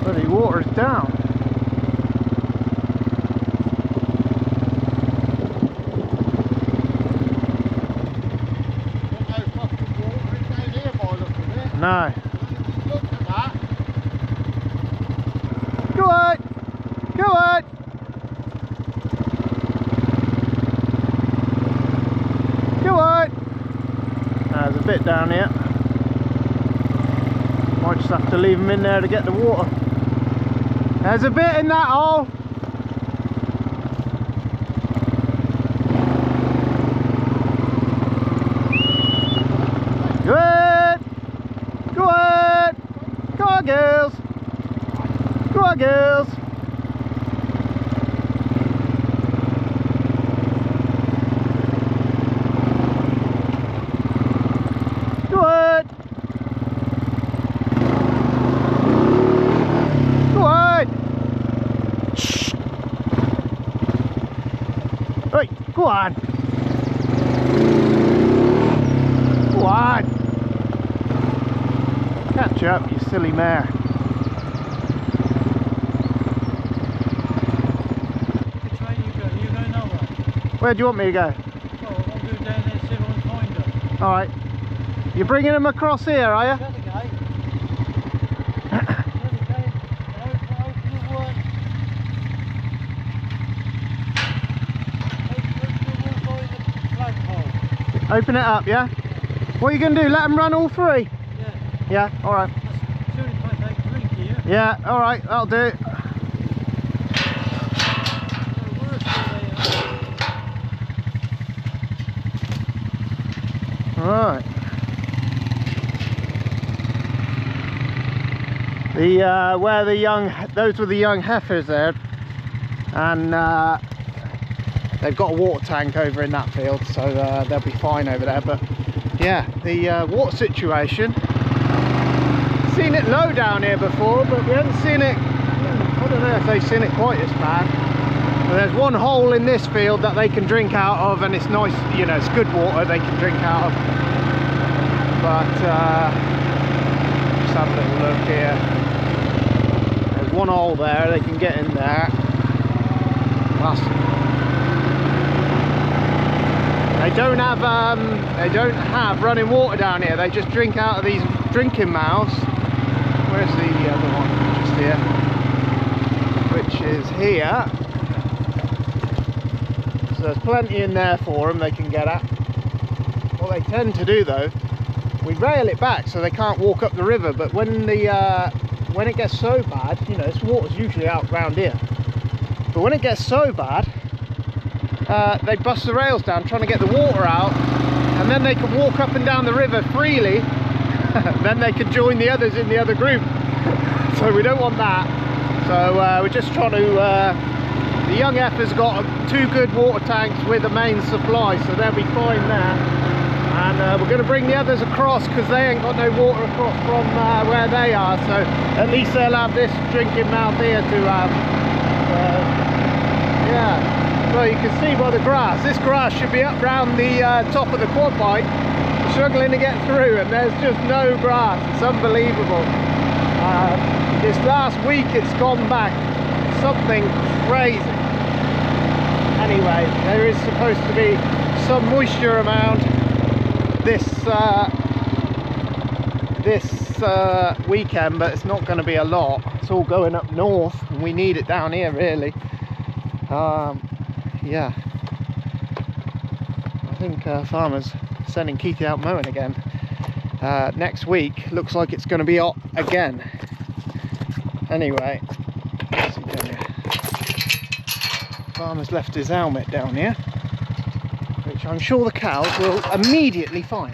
Bloody water's down. No. Go on! Go on! Go on! There's a bit down here. Might just have to leave them in there to get the water. There's a bit in that hole. Good! Go on! Go on, girls! Go on, girls! Go on! Go on! Shh! Right, go on! Go on! Catch up, you silly mare. Which way you go? You go nowhere. Where do you want me to go? Well, I'll go down there and see if I can find her. Alright. You're bringing them across here, are you? Shut the gate. Shut the gate. Open the one. Open the one by the flagpole. Open it up, yeah? What are you going to do? Let them run all three? Yeah. Yeah, alright. Soon if I take a drink here. Yeah, alright, that'll do. Alright. Where the young, those were the young heifers there, and they've got a water tank over in that field, so they'll be fine over there. But yeah, the water situation, seen it low down here before, but we haven't seen it, I don't know if they've seen it quite as bad. But there's one hole in this field that they can drink out of, and it's nice, you know, it's good water they can drink out of. But just have a little look here. There's one hole there, they can get in there. They don't have running water down here. They just drink out of these drinking mouths. Where's the other one? Just here, which is here. So there's plenty in there for them they can get at. What they tend to do though, we rail it back so they can't walk up the river, but when it gets so bad, you know, this water's usually out round here, but when it gets so bad, they bust the rails down trying to get the water out, and then they can walk up and down the river freely. Then they can join the others in the other group. So we don't want that. So we're just trying to, the young heifers got 2 good water tanks with a main supply, so they'll be fine there. And we're going to bring the others across because they ain't got no water across from where they are, so at least they'll have this drinking mouth here to have. Yeah, well, you can see by the grass, this grass should be up round the top of the quad bike, struggling to get through, and there's just no grass. It's unbelievable. This last week it's gone back something crazy. Anyway, there is supposed to be some moisture around this weekend, but it's not going to be a lot. It's all going up north, and we need it down here really. Yeah, I think farmers sending Keithy out mowing again. Next week looks like it's going to be hot again. Anyway, what's he doing here? Farmer's left his helmet down here, which I'm sure the cows will immediately find.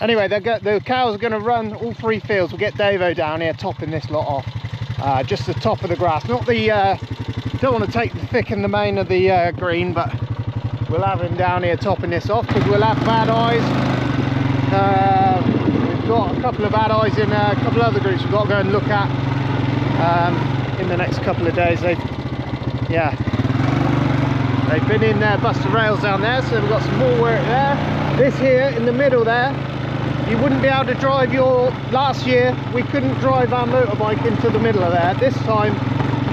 Anyway, the cows are going to run all 3 fields. We'll get Davo down here topping this lot off. Just the top of the grass, not the, don't want to take the thick and the main of the green, but we'll have him down here topping this off because we'll have bad eyes. We've got a couple of bad eyes in a couple of other groups we've got to go and look at in the next couple of days. They've been in there, busted rails down there, so we've got some more work there. This here in the middle there, you wouldn't be able to drive your, last year we couldn't drive our motorbike into the middle of there. This time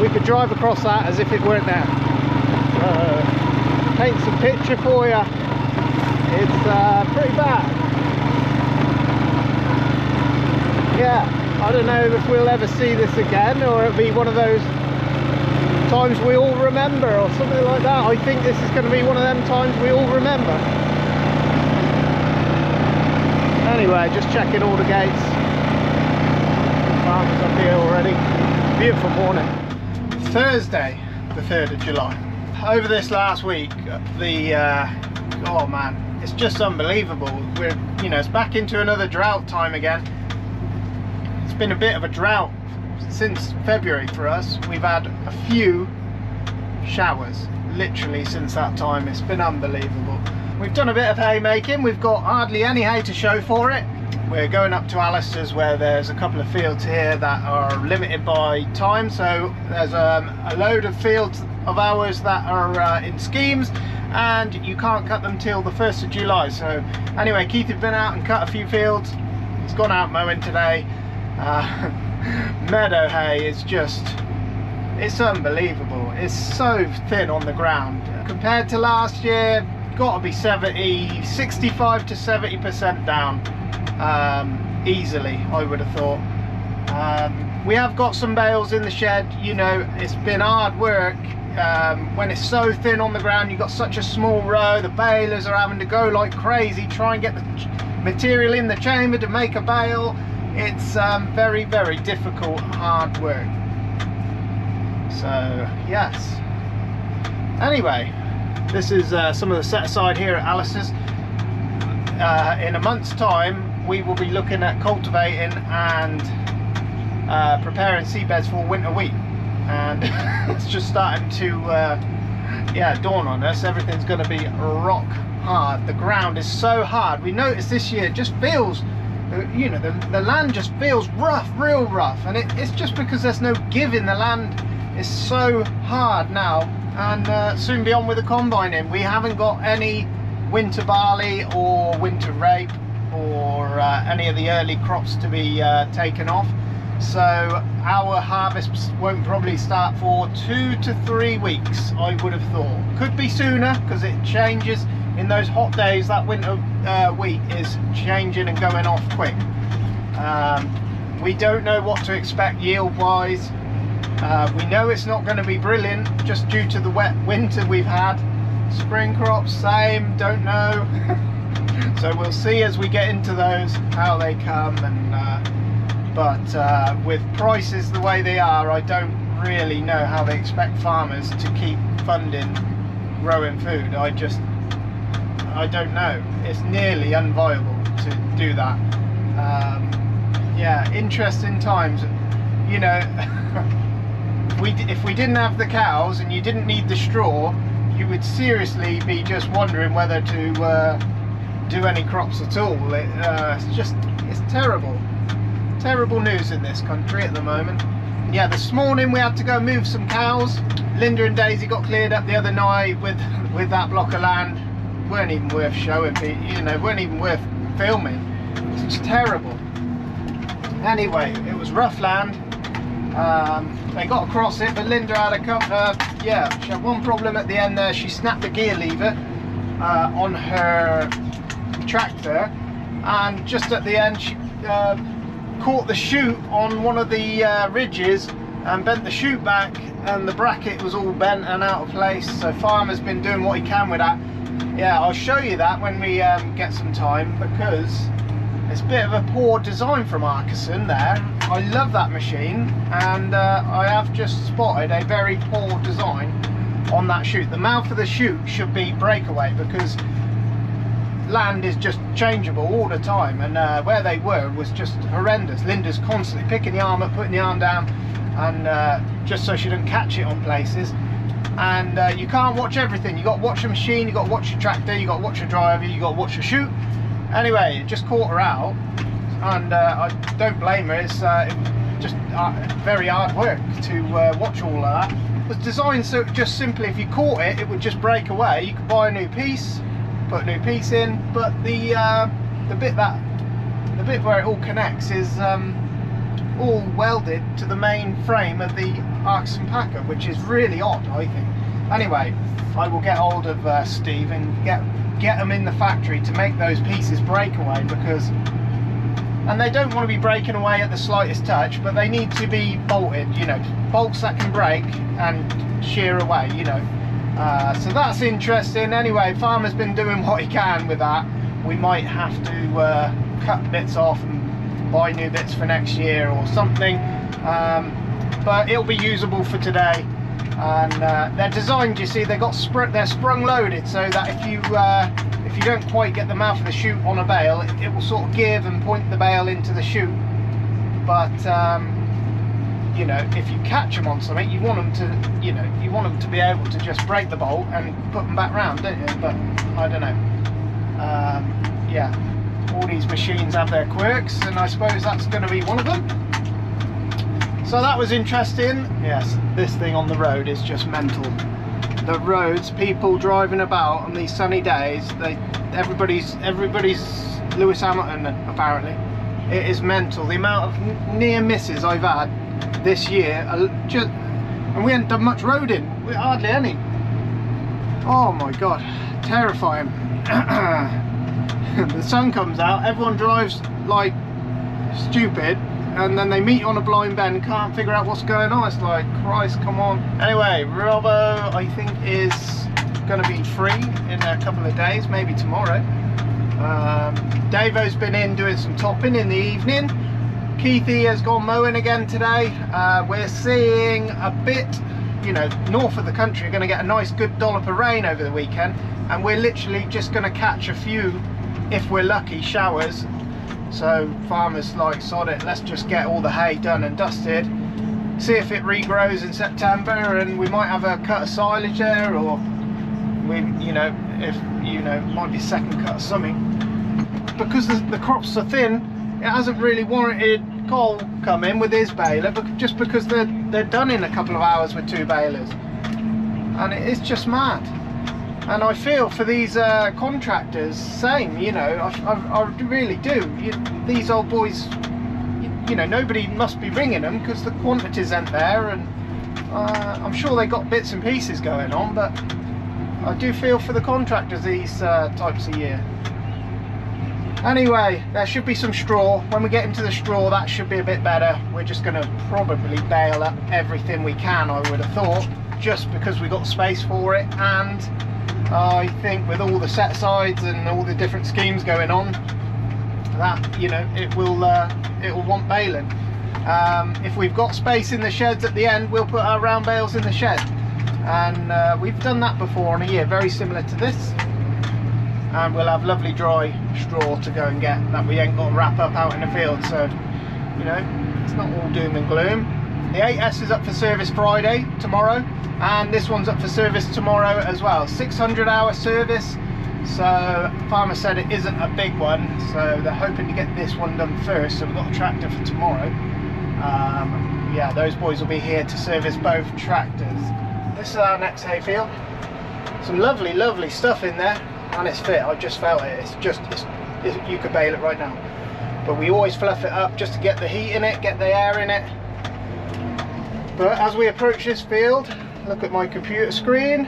we could drive across that as if it weren't there. Paints a picture for you. It's pretty bad. Yeah, I don't know if we'll ever see this again, or it'll be one of those times we all remember or something like that. I think this is going to be one of them times we all remember. Anyway, just checking all the gates. Farmers up here already. Beautiful morning. Thursday, the 3rd of July. Over this last week, oh man, it's just unbelievable. We're, it's back into another drought time again. It's been a bit of a drought since February for us. We've had a few showers literally since that time. It's been unbelievable. We've done a bit of haymaking. We've got hardly any hay to show for it. We're going up to Alistair's, where there's a couple of fields here that are limited by time. So there's a load of fields of ours that are in schemes, and you can't cut them till the 1st of July. So anyway, Keith has been out and cut a few fields. He's gone out mowing today. Meadow hay is just, it's unbelievable. It's so thin on the ground compared to last year. Got to be 65 to 70% down, easily, I would have thought. We have got some bales in the shed. It's been hard work. When it's so thin on the ground, you've got such a small row, the balers are having to go like crazy, try and get the material in the chamber to make a bale. It's very, very difficult, hard work. So yes, anyway, this is some of the set aside here at Alistair's. In a month's time we will be looking at cultivating and preparing seedbeds for winter wheat, and it's just starting to dawn on us. Everything's going to be rock hard. The ground is so hard. We noticed this year it just feels, the land just feels rough, real rough, and it's just because there's no give in the land. It's so hard now, and soon be on with the combining. We haven't got any winter barley or winter rape or any of the early crops to be taken off, so our harvests won't probably start for 2 to 3 weeks, I would have thought. Could be sooner because it changes in those hot days. That winter wheat is changing and going off quick. We don't know what to expect yield wise. We know it's not going to be brilliant just due to the wet winter we've had. Spring crops, same, don't know. So we'll see as we get into those how they come, and but with prices the way they are, I don't really know how they expect farmers to keep funding growing food. I don't know. It's nearly unviable to do that. Yeah, interesting times. If we didn't have the cows and you didn't need the straw, you would seriously be just wondering whether to do any crops at all. It's terrible news in this country at the moment. Yeah, this morning we had to go move some cows. Linda and Daisy got cleared up the other night with that block of land. Weren't even worth showing, weren't even worth filming. It's terrible. Anyway, it was rough land. They got across it, but Linda had she had one problem at the end there. She snapped the gear lever on her tractor, and just at the end she caught the chute on one of the ridges and bent the chute back, and the bracket was all bent and out of place. So farmer's been doing what he can with that. Yeah, I'll show you that when we get some time, because it's a bit of a poor design from Arcusin there. I love that machine, and I have just spotted a very poor design on that chute. The mouth of the chute should be breakaway, because land is just changeable all the time, and where they were was just horrendous. Linda's constantly picking the arm up, putting the arm down, and just so she didn't catch it on places. And you can't watch everything. You got to watch the machine, you got to watch your tractor, you got to watch your driver, you got to watch your chute. Anyway, it just caught her out, and I don't blame her. It's just very hard work to watch all of that. It was designed so just simply, if you caught it, it would just break away. You could buy a new piece, put a new piece in, but the bit that the bit where it all connects is all welded to the main frame of the Arcusin packer, which is really odd, I think. Anyway, I will get hold of Steve and get them in the factory to make those pieces break away, because, and they don't want to be breaking away at the slightest touch, but they need to be bolted, you know, bolts that can break and shear away, you know. So that's interesting. Anyway, Farmer's been doing what he can with that. We might have to cut bits off and buy new bits for next year or something, but it'll be usable for today. And they're designed, you see, they're sprung loaded, so that if you don't quite get the mouth of the chute on a bale, it will sort of give and point the bale into the chute. But you know, if you catch them on something, you want them to, you know, you want them to be able to just break the bolt and put them back round, don't you? But I don't know. Yeah, all these machines have their quirks, and I suppose that's going to be one of them. So that was interesting. Yes, this thing on the road is just mental. The roads, people driving about on these sunny days, everybody's Lewis Hamilton apparently. It is mental. The amount of near misses I've had this year, and we haven't done much roading, hardly any. Oh my god, terrifying. The sun comes out, everyone drives like stupid, and then they meet on a blind bend, can't figure out what's going on. It's like, Christ, come on. Anyway, Robbo, I think, is going to be free in a couple of days, maybe tomorrow. Davo's been in doing some topping in the evening. Keithy has gone mowing again today. We're seeing a bit, you know, north of the country, we're going to get a nice good dollop of rain over the weekend, and we're literally just going to catch a few, if we're lucky, showers. So Farmer's like, sod it, let's just get all the hay done and dusted, see if it regrows in September, and we might have a cut of silage there, or we, you know, if, you know, might be a second cut of something. Because the crops are thin, it hasn't really warranted Cole come in with his baler, but just because they're done in a couple of hours with 2 balers, and it's just mad. And I feel for these contractors, same, you know, I really do. These old boys, you know, nobody must be ringing them because the quantities aren't there, and I'm sure they got bits and pieces going on, but I do feel for the contractors these types of year. Anyway, there should be some straw. When we get into the straw, that should be a bit better. We're just going to probably bale up everything we can, I would have thought, just because we got space for it, and I think with all the set sides and all the different schemes going on, that, you know, it will want baling. If we've got space in the sheds at the end, we'll put our round bales in the shed, and we've done that before on a year very similar to this, and we'll have lovely dry straw to go and get, that we ain't got to wrap up out in the field. So, you know, it's not all doom and gloom. The 8S is up for service Friday, tomorrow, and this one's up for service tomorrow as well. 600-hour service, so Farmer said it isn't a big one, so they're hoping to get this one done first, so we've got a tractor for tomorrow. Yeah, those boys will be here to service both tractors. This is our next hayfield. Some lovely, lovely stuff in there, and it's fit. I just felt it. You could bale it right now, but we always fluff it up just to get the heat in it, get the air in it. But as we approach this field, look at my computer screen.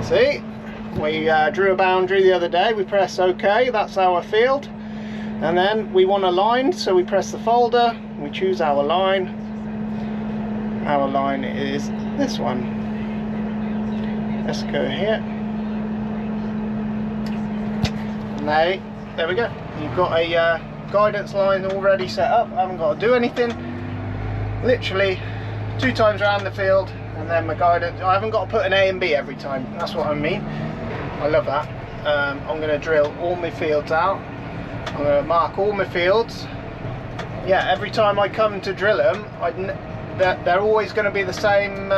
See, we drew a boundary the other day. We press OK, that's our field, and then we want a line, so we press the folder, we choose our line. Our line is this one. Let's go here, and there we go. You've got a guidance line already set up. I haven't got to do anything. Literally 2 times around the field, and then my guidance. I haven't got to put an A and B every time. That's what I mean. I love that. I'm going to drill all my fields out. I'm going to mark all my fields. Yeah, every time I come to drill them, they're always going to be the same.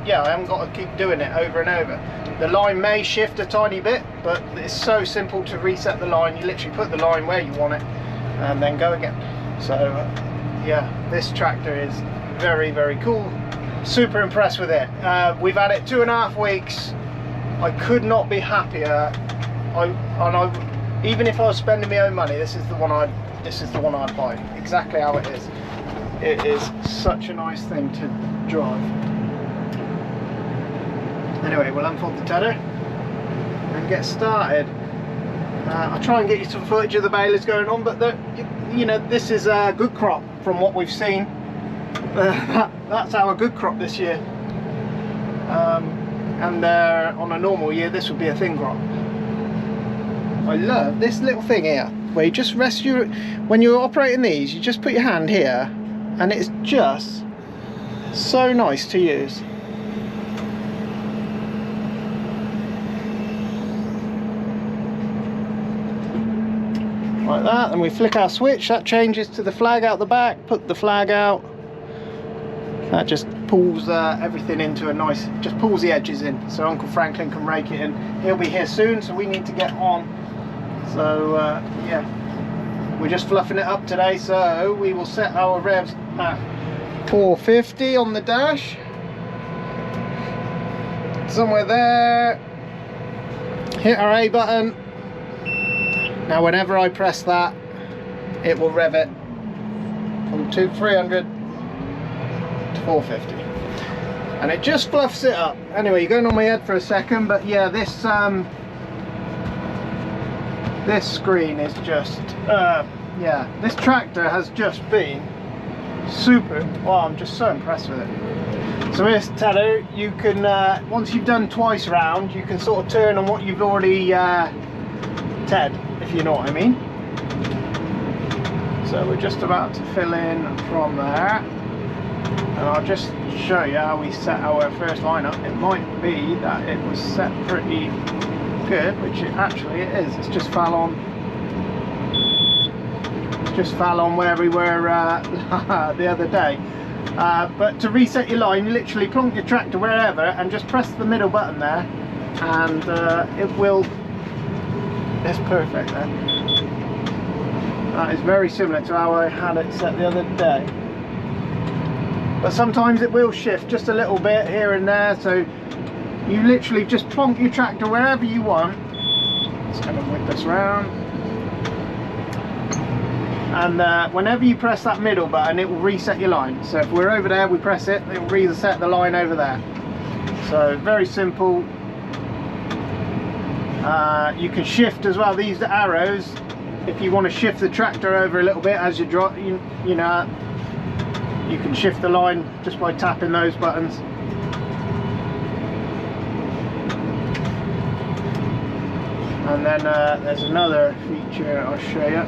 Yeah, I haven't got to keep doing it over and over. The line may shift a tiny bit, but it's so simple to reset the line. You literally put the line where you want it and then go again. So yeah, this tractor is very, very cool. Super impressed with it. We've had it 2.5 weeks. I could not be happier even if I was spending my own money, this is the one I'd buy. Exactly how it is. It is such a nice thing to drive. Anyway, we'll unfold the tether and get started. I'll try and get you some footage of the balers going on, but you know, this is a good crop from what we've seen. That's our good crop this year. And on a normal year, this would be a thin crop. I love this little thing here, where you just rest your, when you're operating these, you just put your hand here, and it's just so nice to use. Like that, and we flick our switch, that changes to the flag out the back, put the flag out. That just pulls everything into a nice, just pulls the edges in, so Uncle Franklin can rake it in. He'll be here soon, so we need to get on. So yeah, we're just fluffing it up today, so we will set our revs at 450 on the dash. Somewhere there. Hit our A button. Now whenever I press that, it will rev it from 300 to 450. And it just fluffs it up. Anyway, you're going on my head for a second, but yeah, this screen is just, yeah, this tractor has just been super. Well, I'm just so impressed with it. So here's tether. You can, once you've done twice round, you can sort of turn on what you've already ted, if you know what I mean. So we're just about to fill in from there, and I'll just show you how we set our first line up. It might be that it was set pretty good, which it is. It's just fell on where we were the other day. But to reset your line, you literally plonk your tractor wherever and just press the middle button there, and it will. It's perfect there. That is very similar to how I had it set the other day. But sometimes it will shift just a little bit here and there, so you literally just plonk your tractor wherever you want. Just going to whip this round. And whenever you press that middle button, it will reset your line. So if we're over there, we press it, it will reset the line over there. So very simple. You can shift as well, these arrows, if you want to shift the tractor over a little bit as you drive, you know, you can shift the line just by tapping those buttons. And then there's another feature I'll show you.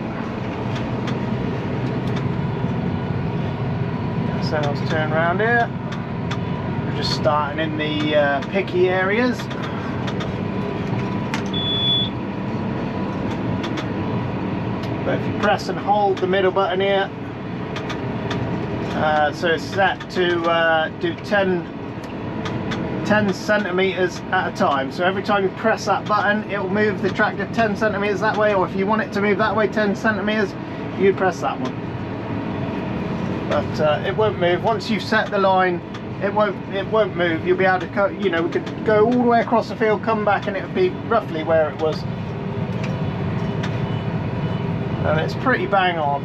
So let's turn around here. We're just starting in the picky areas. But if you press and hold the middle button here, so it's set to do 10 centimeters at a time. So every time you press that button, it will move the tractor 10 centimeters that way, or if you want it to move that way 10 centimeters, you press that one. But it won't move. Once you've set the line, it won't move. You'll be able to cut, you know, we could go all the way across the field, come back, and it would be roughly where it was. And it's pretty bang on.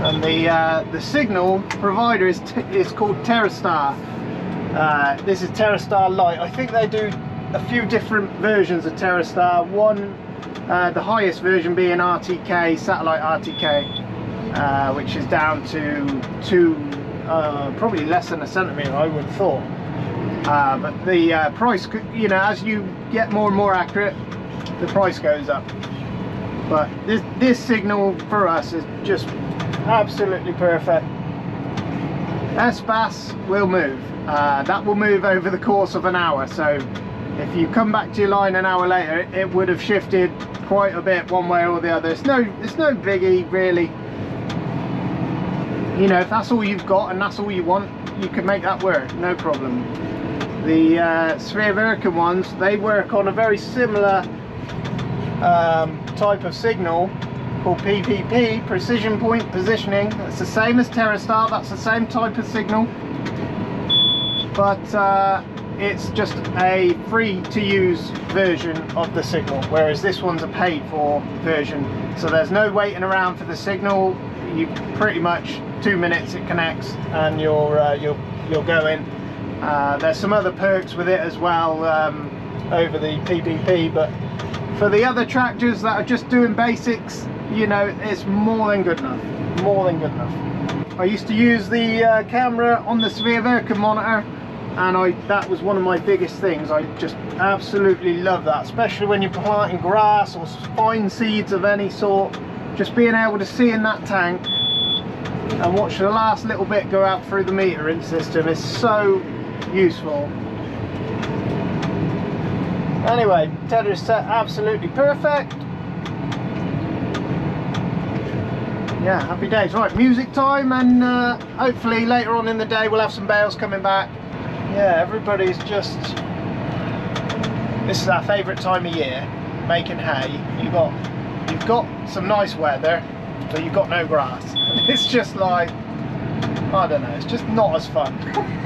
And the signal provider is called TerraStar. This is TerraStar Lite. I think they do a few different versions of TerraStar. One, the highest version being RTK, satellite RTK, which is down to probably less than a centimeter, I would have thought. But the price, you know, as you get more and more accurate, the price goes up. But this signal for us is just absolutely perfect. S-Bass will move. That will move over the course of an hour. So if you come back to your line an hour later, it would have shifted quite a bit one way or the other. It's no biggie really. You know, if that's all you've got and that's all you want, you can make that work, no problem. The Sphere Virkin ones, they work on a very similar type of signal called PPP, precision point positioning. It's the same as TerraStar, that's the same type of signal, but it's just a free to use version of the signal, whereas this one's a paid for version. So there's no waiting around for the signal. You pretty much 2 minutes it connects and you'll go in. There's some other perks with it as well over the PPP, but for the other tractors that are just doing basics, you know, it's more than good enough. More than good enough. I used to use the camera on the severe Verka monitor, and that was one of my biggest things. I just absolutely love that, especially when you're planting grass or fine seeds of any sort. Just being able to see in that tank and watch the last little bit go out through the metering system is so useful. Anyway, tether is set absolutely perfect. Yeah, happy days. Right, music time, and hopefully later on in the day we'll have some bales coming back. Yeah, everybody's just, this is our favourite time of year, making hay. You've got some nice weather, but you've got no grass. And it's just like, I don't know, it's just not as fun.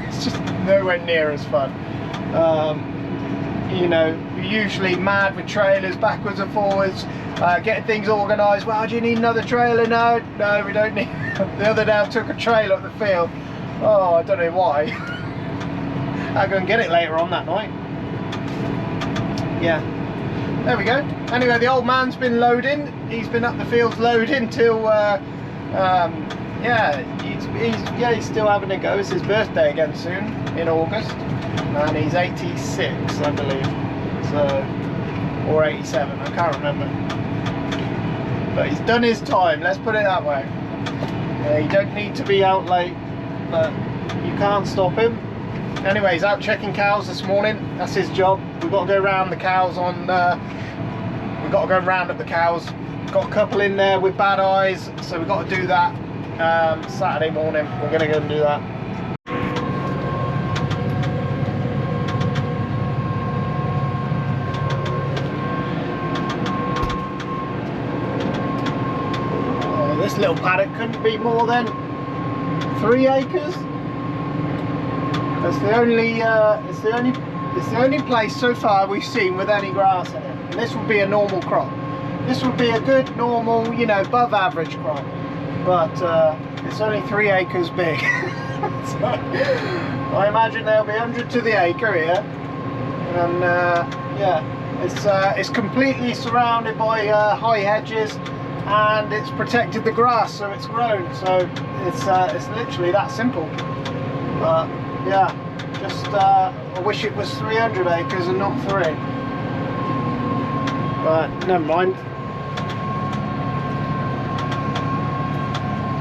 It's just nowhere near as fun. You know, you're usually mad with trailers backwards and forwards, getting things organised. Well, do you need another trailer? No, we don't need. The other day I took a trailer up the field. Oh, I don't know why. I'll go and get it later on that night. Yeah, there we go. Anyway, the old man's been loading. He's been up the fields loading till yeah, he's still having a go. It's his birthday again soon in August, and he's 86, I believe, so, or 87, I can't remember. But he's done his time, let's put it that way. You don't need to be out late, but you can't stop him. Anyway, he's out checking cows this morning. That's his job. We've got to go round the cows on. We've got to go round up the cows. Got a couple in there with bad eyes, so we've got to do that. Saturday morning, we're going to go and do that. Oh, this little paddock couldn't be more than 3 acres. It's the only place so far we've seen with any grass in it. And this would be a normal crop. This would be a good, normal, you know, above average crop. But it's only 3 acres big. So I imagine there'll be 100 to the acre here. And yeah, it's completely surrounded by high hedges, and it's protected the grass, so it's grown. So it's literally that simple. But yeah, just I wish it was 300 acres and not 3. But never mind.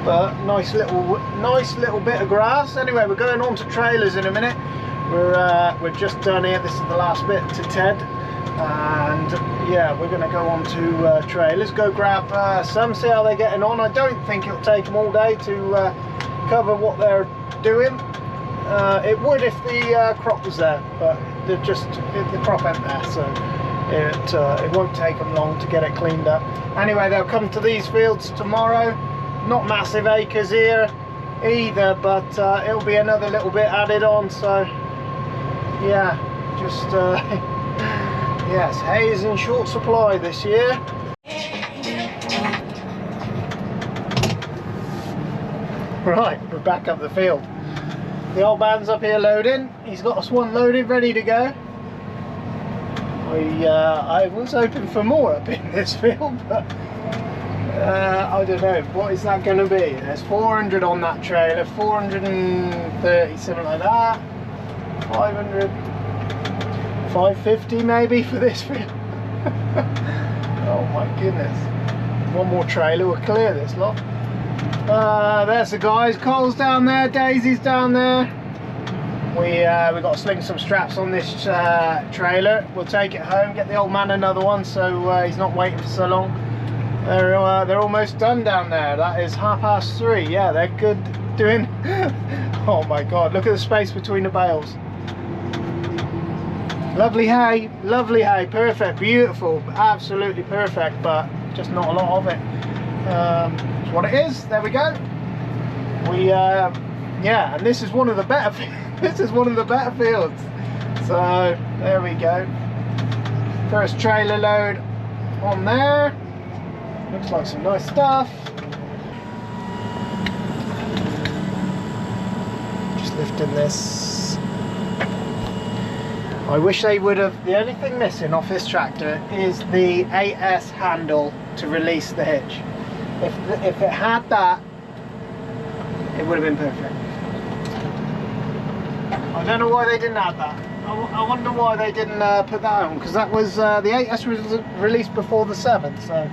But nice little bit of grass. Anyway, we're going on to trailers in a minute. We're just done here. This is the last bit to Ted, and yeah, we're going to go on to trailers. Go grab some, see how they're getting on. I don't think it'll take them all day to cover what they're doing. It would if the crop was there, but the crop ain't there, so it won't take them long to get it cleaned up. Anyway, they'll come to these fields tomorrow. Not massive acres here either, but it'll be another little bit added on. So yeah, just yes, hay is in short supply this year. Right, we're back up the field. The old man's up here loading. He's got us one loaded, ready to go. I was hoping for more up in this field, but I don't know. What is that going to be? There's 400 on that trailer, 430, something like that. 500, 550 maybe for this field. Oh my goodness. One more trailer, we'll clear this lot. There's the guys. Cole's down there, Daisy's down there. We got to sling some straps on this trailer. We'll take it home, get the old man another one, so he's not waiting for so long. They're almost done down there. That is 3:30. Yeah, they're good doing. Oh my god, look at the space between the bales. Lovely hay, perfect, beautiful, absolutely perfect, but just not a lot of it. That's what it is. There we go. Yeah, and this is one of the better. This is one of the better fields. So there we go. First trailer load on there. Looks like some nice stuff. Just lifting this. I wish they would have. The only thing missing off this tractor is the 8S handle to release the hitch. If it had that, it would have been perfect. I don't know why they didn't have that. I wonder why they didn't put that on, because that was the 8S was released before the 7th. So,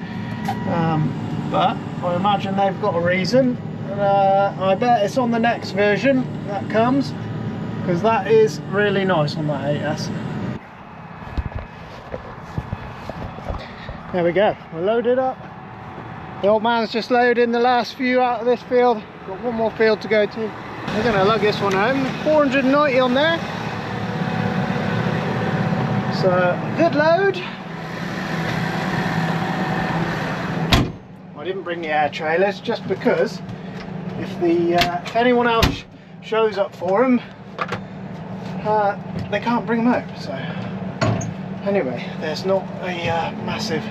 but I imagine they've got a reason. And, I bet it's on the next version that comes, because that is really nice on that 8S. There we go. We're loaded up. The old man's just loading the last few out of this field. Got one more field to go to. We're going to lug this one home. 490 on there. So, good load. I didn't bring the air trailers just because if anyone else shows up for them, they can't bring them home. So, anyway, there's not a massive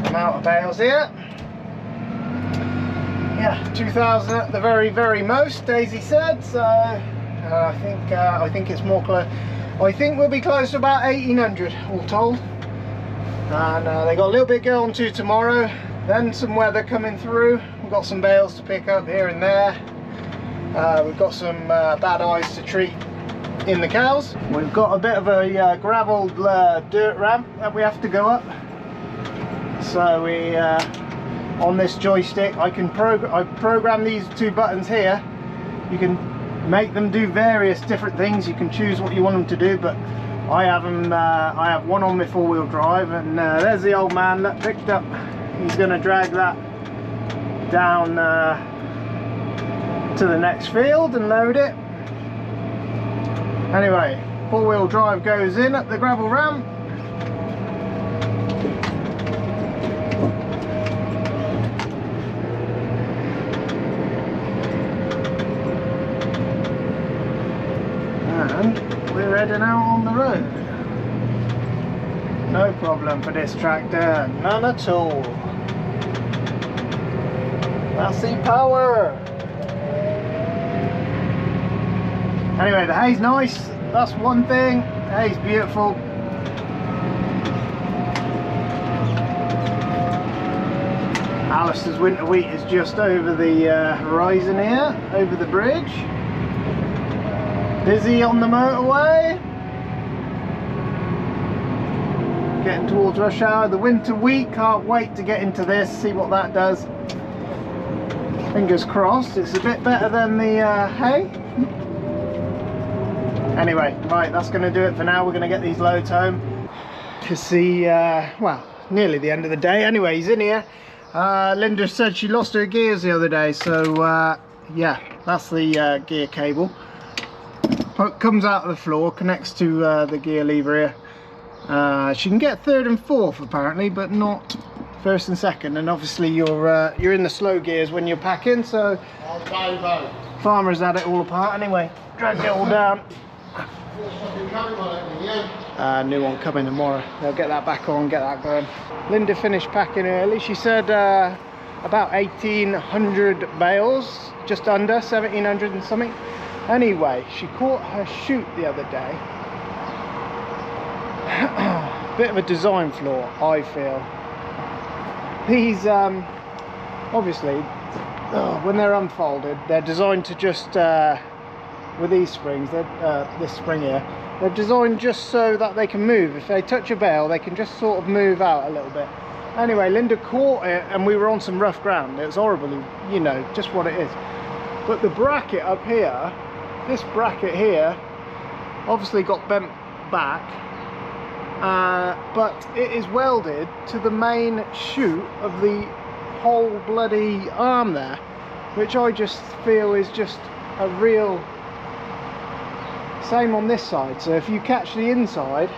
amount of bales here. Yeah, 2,000 at the very most, Daisy said. So I think it's more close. I think we'll be close to about 1,800 all told. And they got a little bit going to tomorrow. Then some weather coming through. We've got some bales to pick up here and there. We've got some bad eyes to treat in the cows. We've got a bit of a gravelled dirt ramp that we have to go up. So we. On this joystick, I program these two buttons here. You can make them do various different things. You can choose what you want them to do, but I have them. I have one on my four-wheel drive, and there's the old man that picked up. He's going to drag that down to the next field and load it. Anyway, four-wheel drive goes in up the gravel ramp. And we're heading out on the road. No problem for this tractor, none at all. Massey power. Anyway, the hay's nice, that's one thing. The hay's beautiful. Alistair's winter wheat is just over the horizon here, over the bridge. Busy on the motorway. Getting towards rush hour. The winter wheat, can't wait to get into this, see what that does. Fingers crossed, it's a bit better than the hay. Anyway, right, that's going to do it for now. We're going to get these loads home. It's the, well, nearly the end of the day. Anyway, he's in here. Linda said she lost her gears the other day, so yeah, that's the gear cable. Comes out of the floor, connects to the gear lever here. She can get third and fourth apparently, but not first and second. And obviously you're in the slow gears when you're packing, so Farmer's had it all apart. Anyway, dragged it all down. New one coming tomorrow. They'll get that back on, get that going. Linda finished packing early. She said about 1,800 bales, just under 1,700 and something. Anyway, she caught her chute the other day. Bit of a design flaw, I feel. These obviously when they're unfolded, they're designed to just with these springs, this spring here, they're designed just so that they can move. If they touch a bale, they can just sort of move out a little bit. Anyway, Linda caught it and we were on some rough ground. It was horrible, you know, just what it is. But the bracket up here, this bracket here, obviously got bent back, but it is welded to the main chute of the whole bloody arm there, which I just feel is just a real... Same on this side. So if you catch the inside,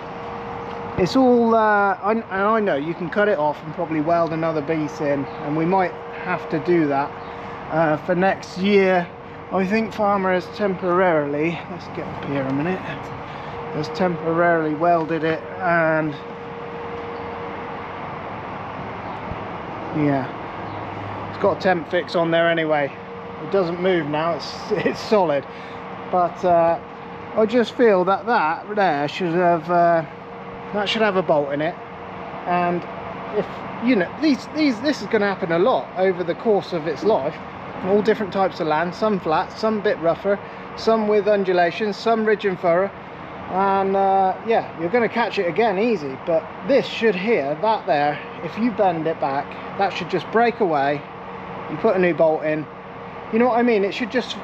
it's all and I know you can cut it off and probably weld another piece in, and we might have to do that for next year. I think Farmer has temporarily, let's get up here a minute, has temporarily welded it, and yeah, it's got a temp fix on there anyway. It doesn't move now, it's solid, but I just feel that there should have that should have a bolt in it. And if you know, this is going to happen a lot over the course of its life. All different types of land, some flat, some a bit rougher, some with undulations, some ridge and furrow, and yeah, you're going to catch it again easy. But this should here, that there, if you bend it back, that should just break away. You put a new bolt in, you know what I mean, it should just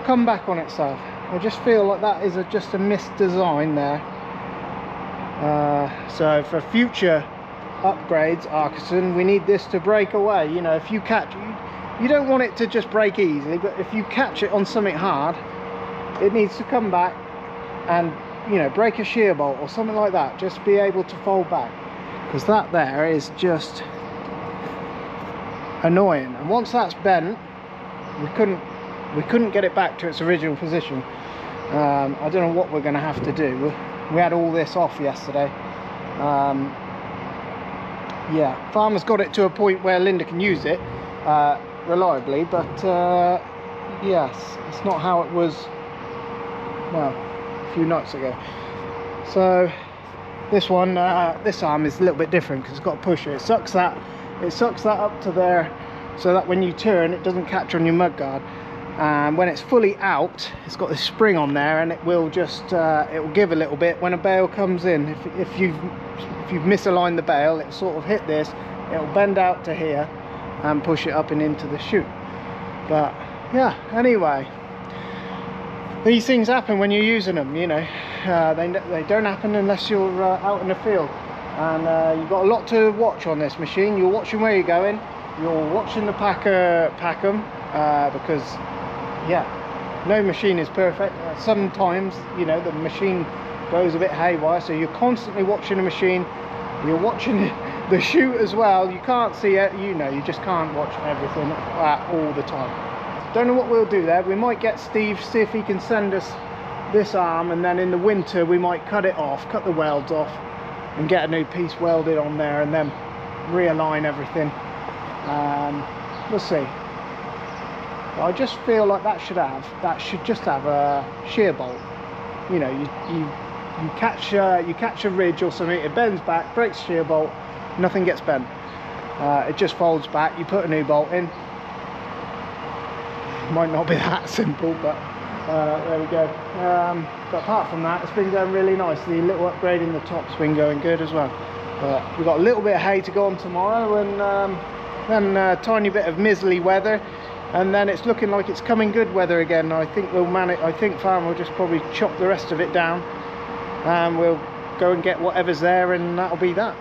come back on itself. I just feel like that is just a misdesign there. So for future upgrades, Arcusin, we need this to break away. You know, if you catch, you don't want it to just break easily, but if you catch it on something hard, it needs to come back and, you know, break a shear bolt or something like that, just be able to fold back, because that there is just annoying. And once that's bent, we couldn't get it back to its original position. I don't know what we're going to have to do. We had all this off yesterday. Yeah, farmer's got it to a point where Linda can use it reliably, but yes, it's not how it was, well, a few nights ago. So this one, this arm is a little bit different because it's got a pusher. It sucks that up to there, so that when you turn, it doesn't catch on your mudguard. And when it's fully out, it's got this spring on there, and it will just it will give a little bit when a bale comes in. If you've misaligned the bale, it'll sort of hit this, it'll bend out to here and push it up and into the chute. But yeah, anyway, these things happen when you're using them, you know. They don't happen unless you're out in the field, and you've got a lot to watch on this machine. You're watching where you're going, you're watching the packer pack them, because yeah, no machine is perfect. Sometimes, you know, the machine goes a bit haywire, so you're constantly watching the machine, you're watching the chute as well. You can't see it, you know, you just can't watch everything all the time. Don't know what we'll do there. We might get Steve, see if he can send us this arm, and then in the winter we might cut it off, cut the welds off, and get a new piece welded on there, and then realign everything. We'll see. I just feel like that should just have a shear bolt. You know, you catch a ridge or something, it bends back, breaks shear bolt, nothing gets bent. It just folds back. You put a new bolt in. Might not be that simple, but there we go. But apart from that, it's been going really nice. The little upgrade in the top's been going good as well. But we've got a little bit of hay to go on tomorrow, and then a tiny bit of mizzly weather. And then it's looking like it's coming good weather again. I think we'll manage. I think farm will just probably chop the rest of it down, and we'll go and get whatever's there, and that'll be that.